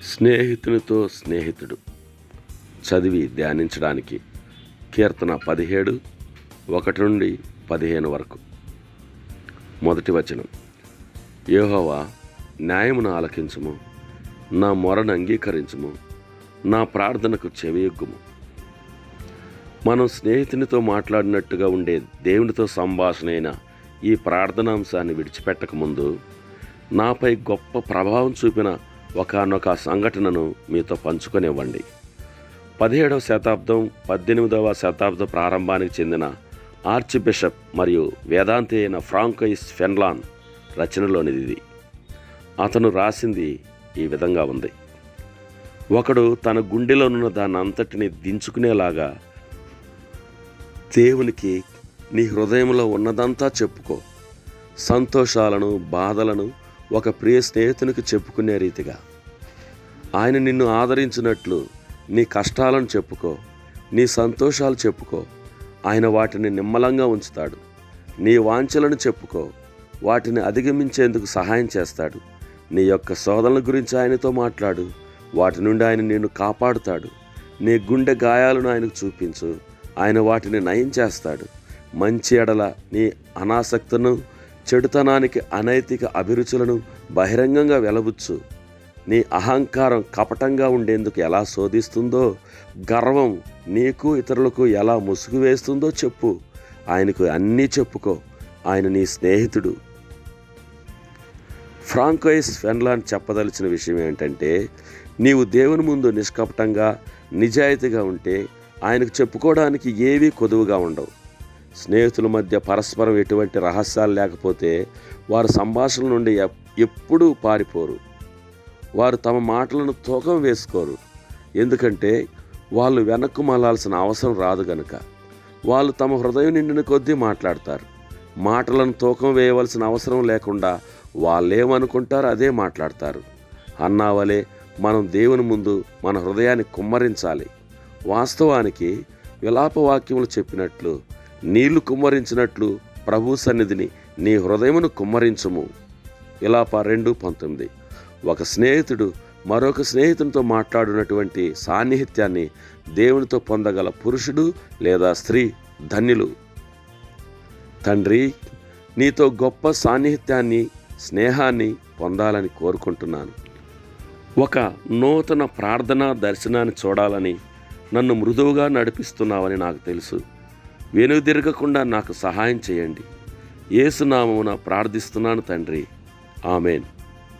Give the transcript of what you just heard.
స్నేహితునితో స్నేహితుడు చదివి ధ్యానించడానికి కీర్తన 17, 1 నుండి 15 వరకు. మొదటి వచనం. యెహోవా, న్యాయమును ఆలకించుము, నా మొరను అంగీకరించుము, నా ప్రార్థనకు చెవియొగ్గుము. మనం స్నేహితునితో మాట్లాడినట్టుగా ఉండే దేవునితో సంభాషణ అయిన ఈ ప్రార్థనాంశాన్ని విడిచిపెట్టకముందు నాపై గొప్ప ప్రభావం చూపిన ఒకానొక సంఘటనను మీతో పంచుకొనివ్వండి. 17వ శతాబ్దం 18వ శతాబ్ద ప్రారంభానికి చెందిన ఆర్చ్ బిషప్ మరియు వేదాంతి అయిన ఫ్రాంకోయిస్ ఫెన్లాన్ రచనలోనిది. అతను రాసింది ఈ విధంగా ఉంది. ఒకడు తన గుండెలోనున్న దానంతటిని దించుకునేలాగా దేవునికి నీ హృదయంలో ఉన్నదంతా చెప్పుకో. సంతోషాలను, బాధలను ఒక ప్రియ స్నేహితునికి చెప్పుకునే రీతిగా. ఆయన నిన్ను ఆదరించినట్లు నీ కష్టాలను చెప్పుకో, నీ సంతోషాలు చెప్పుకో. ఆయన వాటిని నిమ్మలంగా ఉంచుతాడు. నీ వాంఛలను చెప్పుకో, వాటిని అధిగమించేందుకు సహాయం చేస్తాడు. నీ యొక్క శోధనల గురించి ఆయనతో మాట్లాడు, వాటి నుండి ఆయన నిన్ను కాపాడుతాడు. నీ గుండె గాయాలను ఆయనకు చూపించు, ఆయన వాటిని నయం చేస్తాడు. మంచి ఎడల నీ అనాసక్తను, చెడుతనానికి అనైతిక అభిరుచులను బహిరంగంగా వెలబుచ్చు. నీ అహంకారం కపటంగా ఉండేందుకు ఎలా శోధిస్తుందో, గర్వం నీకు ఇతరులకు ఎలా ముసుగు వేస్తుందో చెప్పు. ఆయనకు అన్నీ చెప్పుకో. ఆయన నీ స్నేహితుడు. ఫ్రాంకోయిస్ ఫెన్లాన్ చెప్పదలిచిన విషయం ఏంటంటే, నీవు దేవుని ముందు నిష్కపటంగా, నిజాయితీగా ఉంటే ఆయనకు చెప్పుకోవడానికి ఏవీ కొదువుగా ఉండవు. స్నేహితుల మధ్య పరస్పరం ఎటువంటి రహస్యాలు లేకపోతే వారు సంభాషణ నుండి ఎప్పుడూ పారిపోరు. వారు తమ మాటలను తూకం వేసుకోరు. ఎందుకంటే వాళ్ళు వెనక్కు మళ్ళాల్సిన అవసరం రాదు గనుక. వాళ్ళు తమ హృదయం నిండిన కొద్దీ మాట్లాడతారు. మాటలను తూకం వేయవలసిన అవసరం లేకుండా వాళ్ళేమనుకుంటారో అదే మాట్లాడతారు. అన్నావలే మనం దేవుని ముందు మన హృదయాన్ని కుమ్మరించాలి. వాస్తవానికి విలాపవాక్యములు చెప్పినట్లు, నీళ్లు కుమ్మరించినట్లు ప్రభు సన్నిధిని నీ హృదయమును కుమ్మరించుము. విలాప 2:19. ఒక స్నేహితుడు మరొక స్నేహితునితో మాట్లాడినటువంటి సాన్నిహిత్యాన్ని దేవునితో పొందగల పురుషుడు లేదా స్త్రీ ధన్యులు. తండ్రి, నీతో గొప్ప సాన్నిహిత్యాన్ని, స్నేహాన్ని పొందాలని కోరుకుంటున్నాను. ఒక నూతన ప్రార్థనా దర్శనాన్ని చూడాలని నన్ను మృదువుగా నడిపిస్తున్నావని నాకు తెలుసు. వెనుదిరగకుండా నాకు సహాయం చేయండి. యేసు నామమున ప్రార్థిస్తున్నాను తండ్రి. ఆమెన్.